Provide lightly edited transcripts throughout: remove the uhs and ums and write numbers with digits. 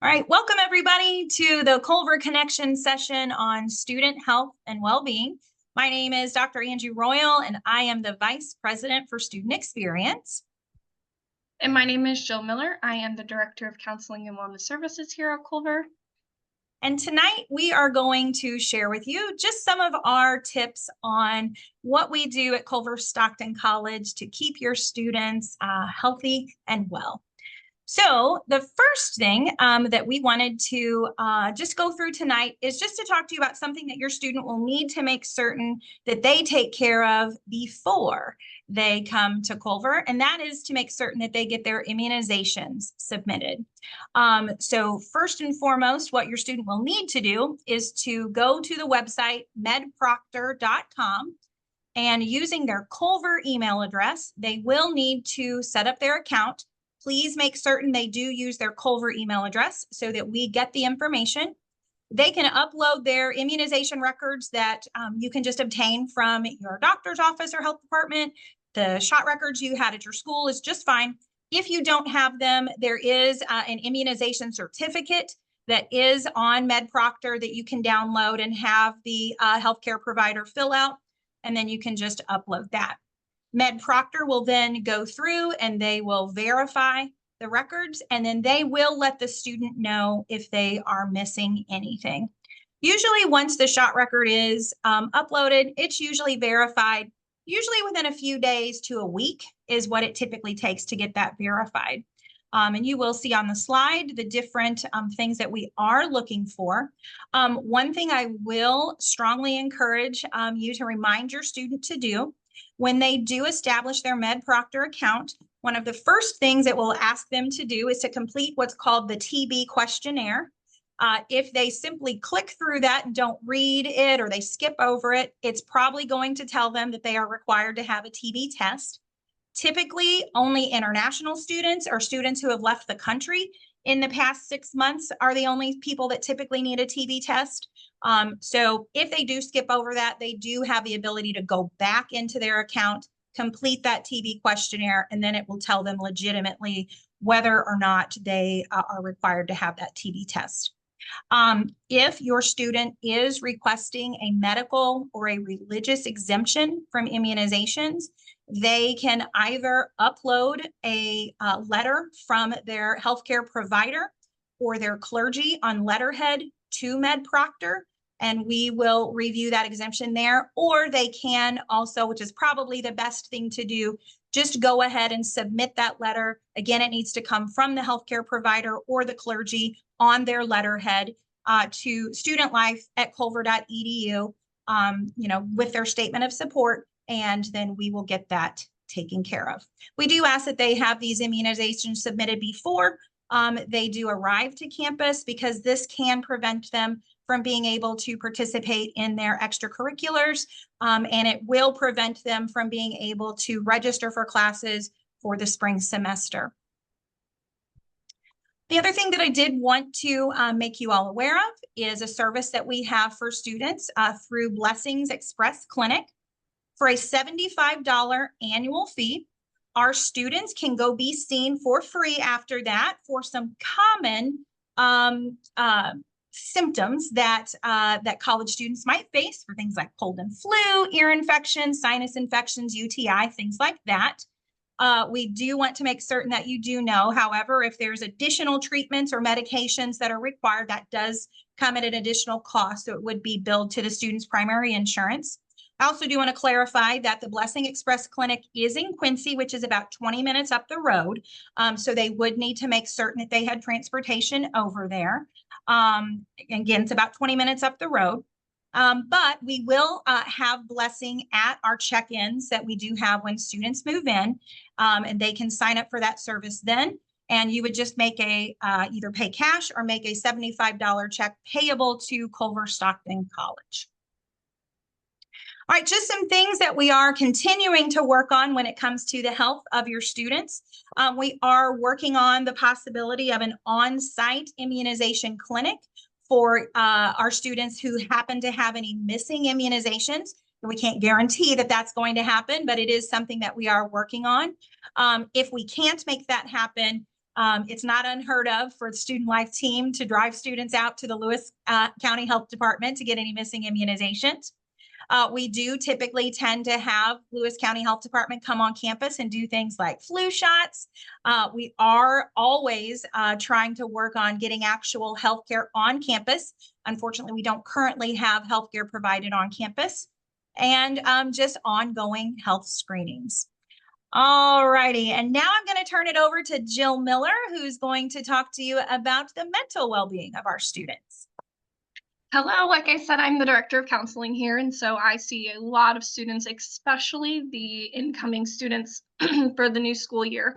All right, welcome everybody to the Culver Connection session on student health and well-being. My name is Dr. Angie Royal, and I am the Vice President for Student Experience. And my name is Jill Miller. I am the Director of Counseling and Wellness Services here at Culver. And tonight we are going to share with you just some of our tips on what we do at Culver-Stockton College to keep your students healthy and well. So the first thing that we wanted to just go through tonight is just to talk to you about something that your student will need to make certain that they take care of before they come to Culver, and that is to make certain that they get their immunizations submitted. So first and foremost, what your student will need to do is to go to the website medproctor.com. And using their Culver email address, they will need to set up their account. Please make certain they do use their Culver email address so that we get the information. They can upload their immunization records that you can just obtain from your doctor's office or health department. The shot records you had at your school is just fine. If you don't have them, there is an immunization certificate that is on MedProctor that you can download and have the healthcare provider fill out, and then you can just upload that. MedProctor will then go through and they will verify the records, and then they will let the student know if they are missing anything. Usually once the shot record is uploaded, it's usually verified. Usually within a few days to a week is what it typically takes to get that verified. And you will see on the slide the different things that we are looking for. One thing I will strongly encourage you to remind your student to do when they do establish their MedProctor account, one of the first things it will ask them to do is to complete what's called the TB questionnaire. If they simply click through that and don't read it or they skip over it, it's probably going to tell them that they are required to have a TB test. Typically, only international students or students who have left the country in the past 6 months are the only people that typically need a TB test. So if they do skip over that, they do have the ability to go back into their account, complete that TB questionnaire, and then it will tell them legitimately whether or not they are required to have that TB test. If your student is requesting a medical or a religious exemption from immunizations, they can either upload a letter from their healthcare provider or their clergy on letterhead to MedProctor, and we will review that exemption there. Or they can also, which is probably the best thing to do, just go ahead and submit that letter. Again, it needs to come from the healthcare provider or the clergy on their letterhead to studentlife@culver.edu, with their statement of support, and then we will get that taken care of. We do ask that they have these immunizations submitted before they do arrive to campus, because this can prevent them from being able to participate in their extracurriculars, and it will prevent them from being able to register for classes for the spring semester. The other thing that I did want to make you all aware of is a service that we have for students through Blessings Express Clinic. For a $75 annual fee, our students can go be seen for free after that for some common symptoms that college students might face, for things like cold and flu, ear infections, sinus infections, UTI, things like that. We do want to make certain that you do know, however, if there's additional treatments or medications that are required, that does come at an additional cost, so it would be billed to the student's primary insurance. I also do want to clarify that the Blessing Express Clinic is in Quincy, which is about 20 minutes up the road. So they would need to make certain that they had transportation over there. Again, it's about 20 minutes up the road. But we will have Blessing at our check-ins that we do have when students move in, and they can sign up for that service then. And you would just make a either pay cash or make a $75 check payable to Culver-Stockton College. All right, just some things that we are continuing to work on when it comes to the health of your students. We are working on the possibility of an on-site immunization clinic for our students who happen to have any missing immunizations. We can't guarantee that that's going to happen, but it is something that we are working on. If we can't make that happen, It's not unheard of for the Student Life team to drive students out to the Lewis County Health Department to get any missing immunizations. We do typically tend to have Lewis County Health Department come on campus and do things like flu shots. We are always trying to work on getting actual healthcare on campus. Unfortunately, we don't currently have healthcare provided on campus, and just ongoing health screenings. All righty, and now I'm going to turn it over to Jill Miller, who's going to talk to you about the mental well-being of our students. Hello, like I said, I'm the director of counseling here, and so I see a lot of students, especially the incoming students for the new school year.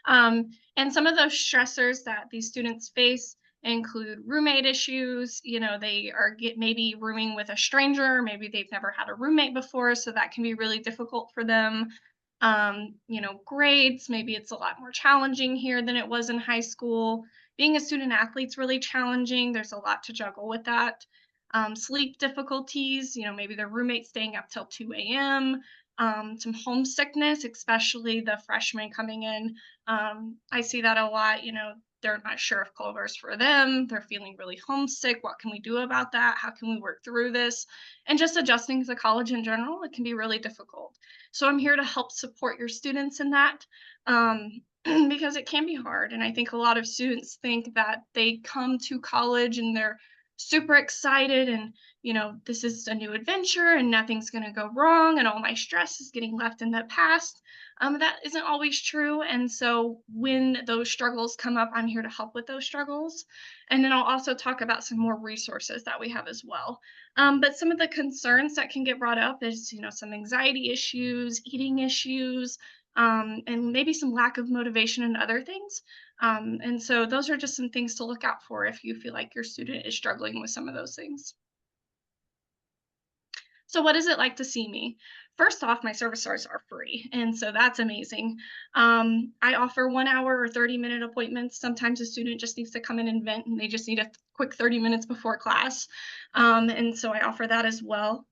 And some of those stressors that these students face include roommate issues. They are maybe rooming with a stranger, maybe they've never had a roommate before, so that can be really difficult for them. Grades, maybe it's a lot more challenging here than it was in high school. Being a student athlete's really challenging. There's a lot to juggle with that. Sleep difficulties, maybe their roommate staying up till 2 a.m. Some homesickness, especially the freshmen coming in. I see that a lot. They're not sure if Culver's for them. They're feeling really homesick. What can we do about that? How can we work through this? And just adjusting to college in general, it can be really difficult. So I'm here to help support your students in that. Because it can be hard. And I think a lot of students think that they come to college and they're super excited and this is a new adventure and nothing's going to go wrong and all my stress is getting left in the past. That isn't always true, and so when those struggles come up, I'm here to help with those struggles. And then I'll also talk about some more resources that we have as well. But some of the concerns that can get brought up is some anxiety issues, eating issues, and maybe some lack of motivation and other things. And so those are just some things to look out for if you feel like your student is struggling with some of those things. So what is it like to see me? First off, my service hours are free, and so that's amazing. I offer 1 hour or 30-minute appointments. Sometimes a student just needs to come in and vent, and they just need a quick 30 minutes before class. And so I offer that as well.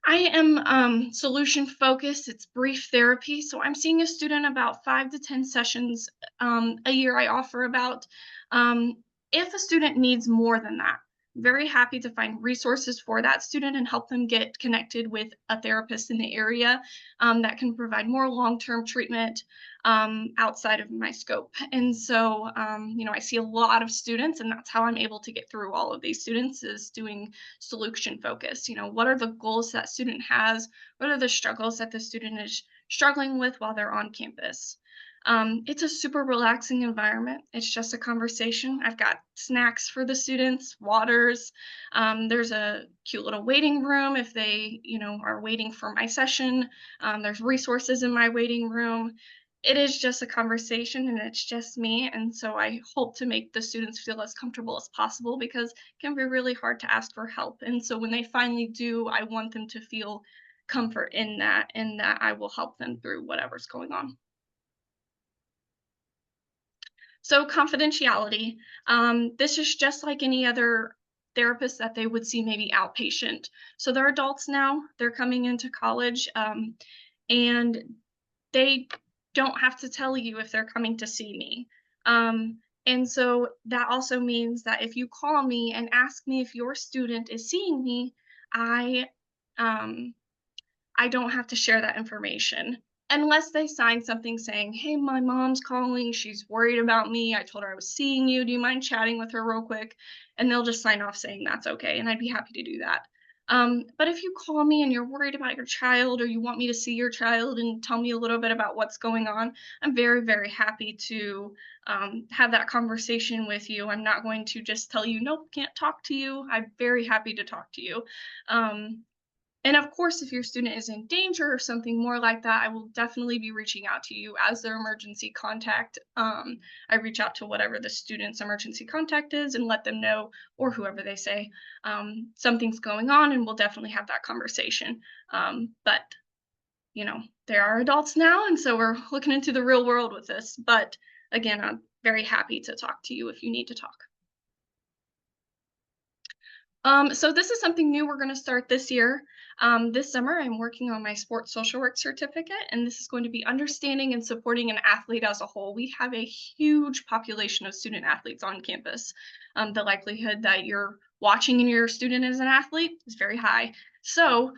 I am solution focused. It's brief therapy. So I'm seeing a student about 5 to 10 sessions a year. I offer about. If a student needs more than that, very happy to find resources for that student and help them get connected with a therapist in the area that can provide more long-term treatment outside of my scope. And so, I see a lot of students, and that's how I'm able to get through all of these students is doing solution focus. What are the goals that student has? What are the struggles that the student is struggling with while they're on campus? It's a super relaxing environment. It's just a conversation. I've got snacks for the students, waters. There's a cute little waiting room if they, are waiting for my session. There's resources in my waiting room. It is just a conversation and it's just me. And so I hope to make the students feel as comfortable as possible because it can be really hard to ask for help. And so when they finally do, I want them to feel comfort in that and that I will help them through whatever's going on. So confidentiality, this is just like any other therapist that they would see maybe outpatient. So they're adults now, they're coming into college, and they don't have to tell you if they're coming to see me. And so that also means that if you call me and ask me if your student is seeing me, I um, I don't have to share that information unless they sign something saying, "Hey, my mom's calling. She's worried about me. I told her I was seeing you. Do you mind chatting with her real quick?" And they'll just sign off saying that's okay. And I'd be happy to do that. But if you call me and you're worried about your child or you want me to see your child and tell me a little bit about what's going on, I'm very, very happy to have that conversation with you. I'm not going to just tell you, nope, can't talk to you. I'm very happy to talk to you. And of course, if your student is in danger or something more like that, I will definitely be reaching out to you as their emergency contact. I reach out to whatever the student's emergency contact is and let them know, or whoever they say, something's going on, and we'll definitely have that conversation. But, they are adults now, and so we're looking into the real world with this. But again, I'm very happy to talk to you if you need to talk. So this is something new we're going to start this year. This summer, I'm working on my sports social work certificate, and this is going to be understanding and supporting an athlete as a whole. We have a huge population of student athletes on campus. The likelihood that you're watching and your student is an athlete is very high. So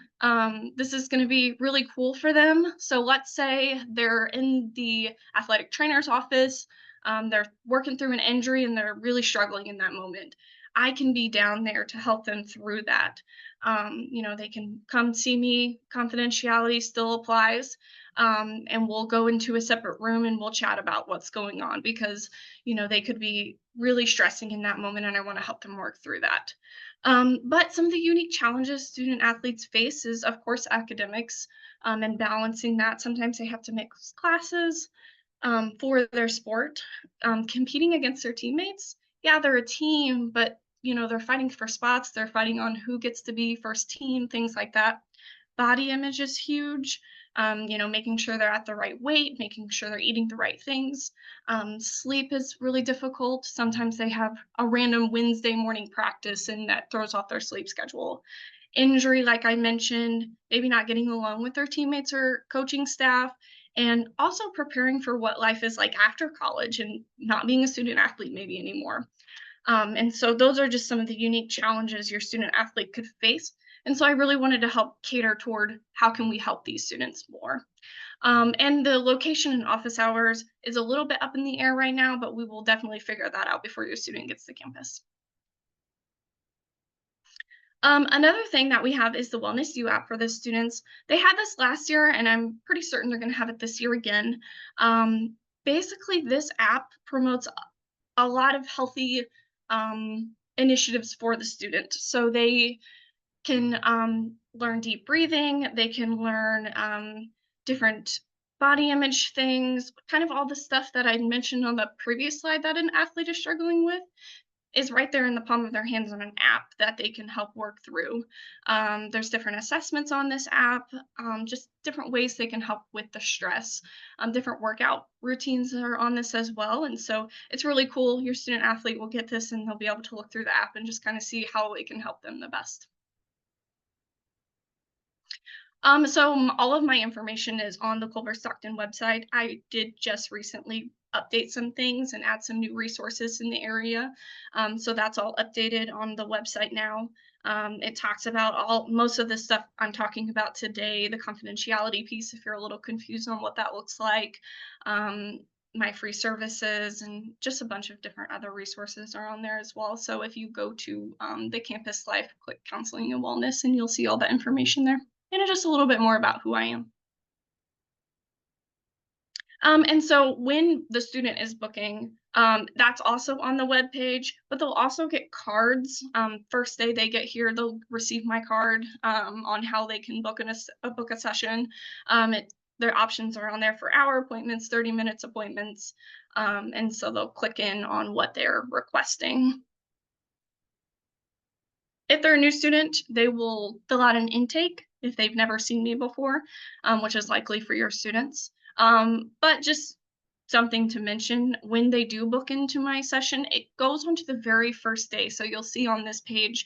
this is going to be really cool for them. So let's say they're in the athletic trainer's office. They're working through an injury and they're really struggling in that moment. I can be down there to help them through that. They can come see me, confidentiality still applies. And we'll go into a separate room and we'll chat about what's going on because, they could be really stressing in that moment and I want to help them work through that. But some of the unique challenges student athletes face is, of course, academics and balancing that. Sometimes they have to mix classes for their sport, competing against their teammates. Yeah, they're a team, but they're fighting for spots. They're fighting on who gets to be first team, things like that. Body image is huge. Making sure they're at the right weight, making sure they're eating the right things. Sleep is really difficult. Sometimes they have a random Wednesday morning practice and that throws off their sleep schedule. Injury, like I mentioned, maybe not getting along with their teammates or coaching staff, and also preparing for what life is like after college and not being a student athlete maybe anymore. And so those are just some of the unique challenges your student athlete could face. And so I really wanted to help cater toward how can we help these students more. And the location and office hours is a little bit up in the air right now, but we will definitely figure that out before your student gets to campus. Another thing that we have is the Wellness U app for the students. They had this last year, and I'm pretty certain they're going to have it this year again. Basically, this app promotes a lot of healthy initiatives for the student. So they can learn deep breathing, they can learn different body image things, kind of all the stuff that I mentioned on the previous slide that an athlete is struggling with is right there in the palm of their hands on an app that they can help work through. There's different assessments on this app, just different ways they can help with the stress. Different workout routines are on this as well. And so it's really cool. Your student athlete will get this and they'll be able to look through the app and just kind of see how it can help them the best. All of my information is on the Culver-Stockton website. I did just recently update some things and add some new resources in the area. So that's all updated on the website now. It talks about most of the stuff I'm talking about today, the confidentiality piece, if you're a little confused on what that looks like. Um, my free services and just a bunch of different other resources are on there as well. So if you go to the campus life, click counseling and wellness, and you'll see all that information there and just a little bit more about who I am. And so when the student is booking, that's also on the web page, but they'll also get cards. First day they get here, they'll receive my card on how they can book a session. Their options are on there for hour appointments, 30 minutes appointments. And so they'll click in on what they're requesting. If they're a new student, they will fill out an intake if they've never seen me before, which is likely for your students. But just something to mention, when they do book into my session, it goes on to the very first day. So you'll see on this page,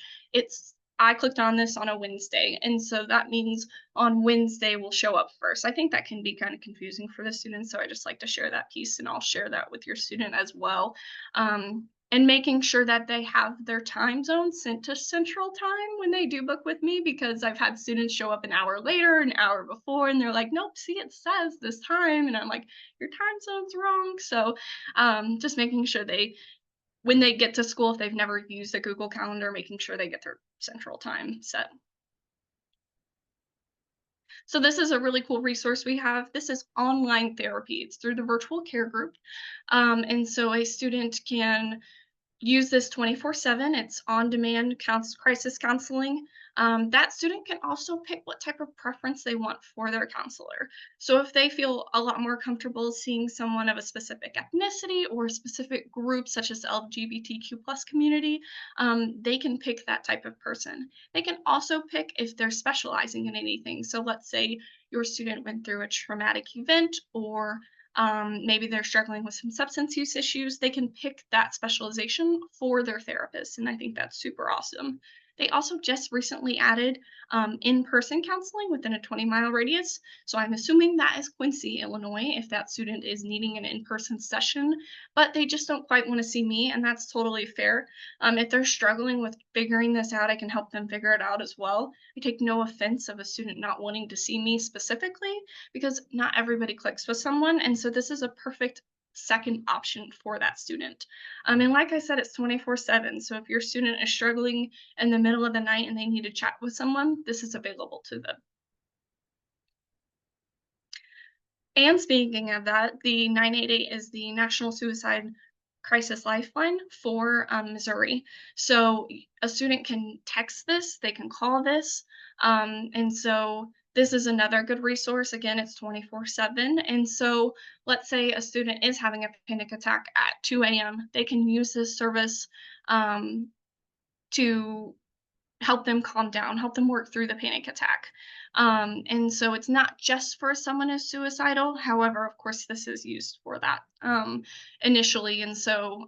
I clicked on this on a Wednesday. And so that means on Wednesday will show up first. I think that can be kind of confusing for the students. So I just like to share that piece and I'll share that with your student as well. And making sure that they have their time zone sent to Central Time when they do book with me, because I've had students show up an hour later, an hour before, and they're like, "Nope, see, it says this time," and I'm like, "Your time zone's wrong." So, just making sure when they get to school, if they've never used a Google Calendar, making sure they get their Central Time set. So this is a really cool resource we have. This is online therapy. It's through the virtual care group. And so a student can use this 24/7. It's on-demand crisis counseling. That student can also pick what type of preference they want for their counselor. So if they feel a lot more comfortable seeing someone of a specific ethnicity or a specific group, such as the LGBTQ plus community, they can pick that type of person. They can also pick if they're specializing in anything. So let's say your student went through a traumatic event or maybe they're struggling with some substance use issues, they can pick that specialization for their therapist. And I think that's super awesome. They also just recently added in-person counseling within a 20-mile radius. So I'm assuming that is Quincy, Illinois, if that student is needing an in-person session, but they just don't quite want to see me, and that's totally fair. If they're struggling with figuring this out, I can help them figure it out as well. I take no offense of a student not wanting to see me specifically because not everybody clicks with someone. And so this is a perfect second option for that student. And like I said, it's 24/7. So if your student is struggling in the middle of the night and they need to chat with someone, this is available to them. And speaking of that, the 988 is the National Suicide Crisis Lifeline for Missouri. So a student can text this, they can call this. And so this is another good resource. Again, it's 24/7. And so let's say a student is having a panic attack at 2 a.m., they can use this service um, to help them calm down, help them work through the panic attack. And so it's not just for someone who's suicidal. However, of course, this is used for that initially. And so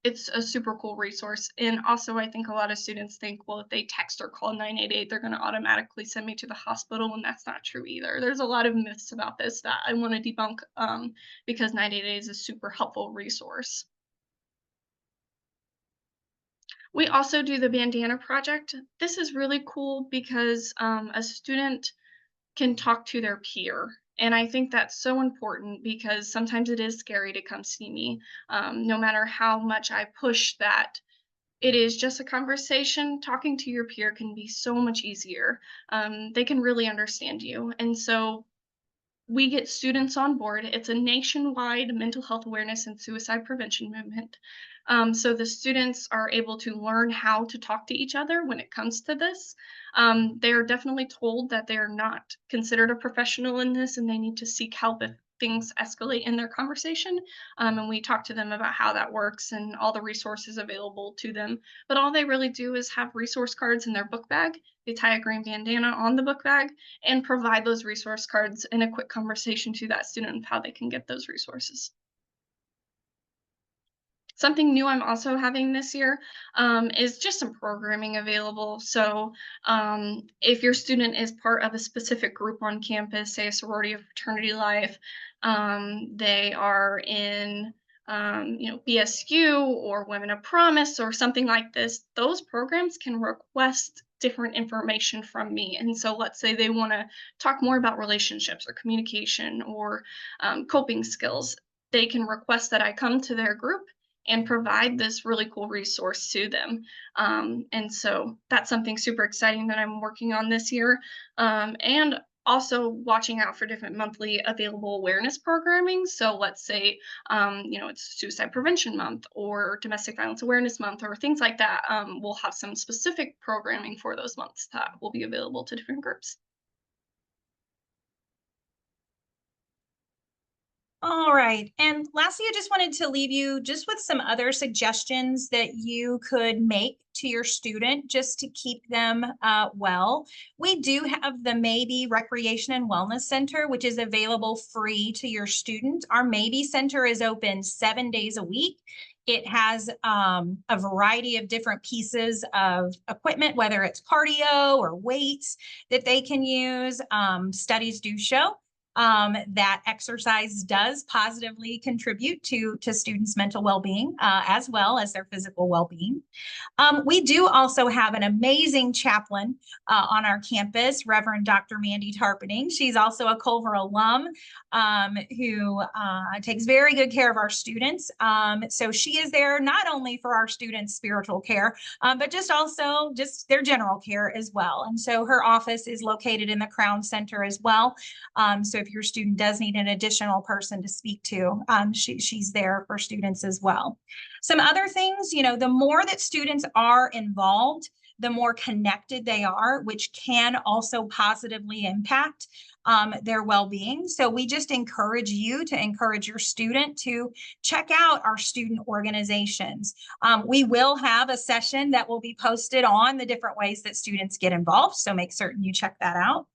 it's a super cool resource. And also, I think a lot of students think, well, if they text or call 988, they're going to automatically send me to the hospital. And that's not true either. There's a lot of myths about this that I want to debunk because 988 is a super helpful resource. We also do the bandana project. This is really cool because a student can talk to their peer. And I think that's so important because sometimes it is scary to come see me. No matter how much I push that, it is just a conversation. Talking to your peer can be so much easier. They can really understand you. And so we get students on board. It's a nationwide mental health awareness and suicide prevention movement. So the students are able to learn how to talk to each other when it comes to this. They are definitely told that they are not considered a professional in this and they need to seek help if things escalate in their conversation. And we talk to them about how that works and all the resources available to them. But all they really do is have resource cards in their book bag. They tie a green bandana on the book bag and provide those resource cards in a quick conversation to that student of how they can get those resources. Something new I'm also having this year is just some programming available. So, if your student is part of a specific group on campus, say a sorority or fraternity life, they are in, BSU or Women of Promise or something like this, those programs can request different information from me. And so, let's say they want to talk more about relationships or communication or coping skills. They can request that I come to their group and provide this really cool resource to them. And so that's something super exciting that I'm working on this year. And also watching out for different monthly available awareness programming. So let's say, it's Suicide Prevention Month or Domestic Violence Awareness Month or things like that. We'll have some specific programming for those months that will be available to different groups. All right. And lastly, I just wanted to leave you just with some other suggestions that you could make to your student just to keep them well. We do have the Maybe Recreation and Wellness Center, which is available free to your student. Our Maybe Center is open 7 days a week. It has a variety of different pieces of equipment, whether it's cardio or weights that they can use. Studies do show that exercise does positively contribute to students' mental well-being as well as their physical well-being. We do also have an amazing chaplain on our campus, Reverend Dr. Mandy Tarpening. She's also a Culver alum who takes very good care of our students. So she is there not only for our students' spiritual care, but just also just their general care as well. And so her office is located in the Crown Center as well. So if your student does need an additional person to speak to, she's there for students as well. Some other things, the more that students are involved, the more connected they are, which can also positively impact their well-being. So we just encourage you to encourage your student to check out our student organizations. We will have a session that will be posted on the different ways that students get involved. So make certain you check that out.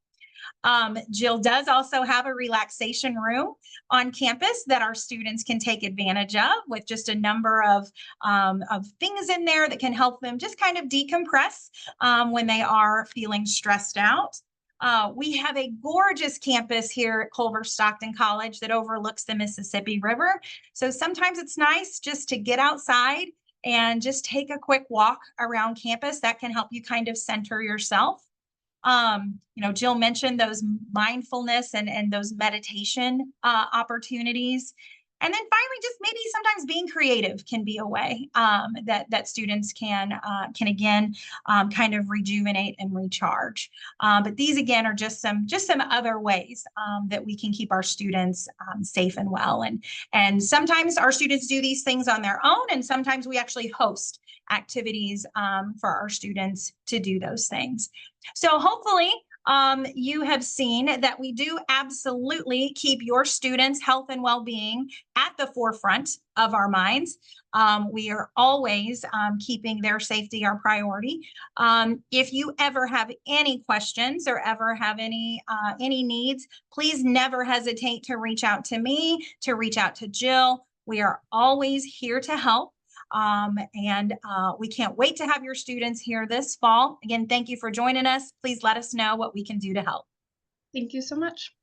Jill does also have a relaxation room on campus that our students can take advantage of with just a number of things in there that can help them just kind of decompress when they are feeling stressed out. We have a gorgeous campus here at Culver-Stockton College that overlooks the Mississippi River. So sometimes it's nice just to get outside and just take a quick walk around campus. That can help you kind of center yourself. Jill mentioned those mindfulness and those meditation opportunities. And then finally, just maybe sometimes being creative can be a way that students can again kind of rejuvenate and recharge. But these again are just some other ways that we can keep our students safe and well. And sometimes our students do these things on their own, and sometimes we actually host activities for our students to do those things. So hopefully you have seen that we do absolutely keep your students' health and well-being at the forefront of our minds. We are always keeping their safety our priority. If you ever have any questions or ever have any needs, please never hesitate to reach out to me, to reach out to Jill. We are always here to help. And we can't wait to have your students here this fall. Again, thank you for joining us. Please let us know what we can do to help. Thank you so much.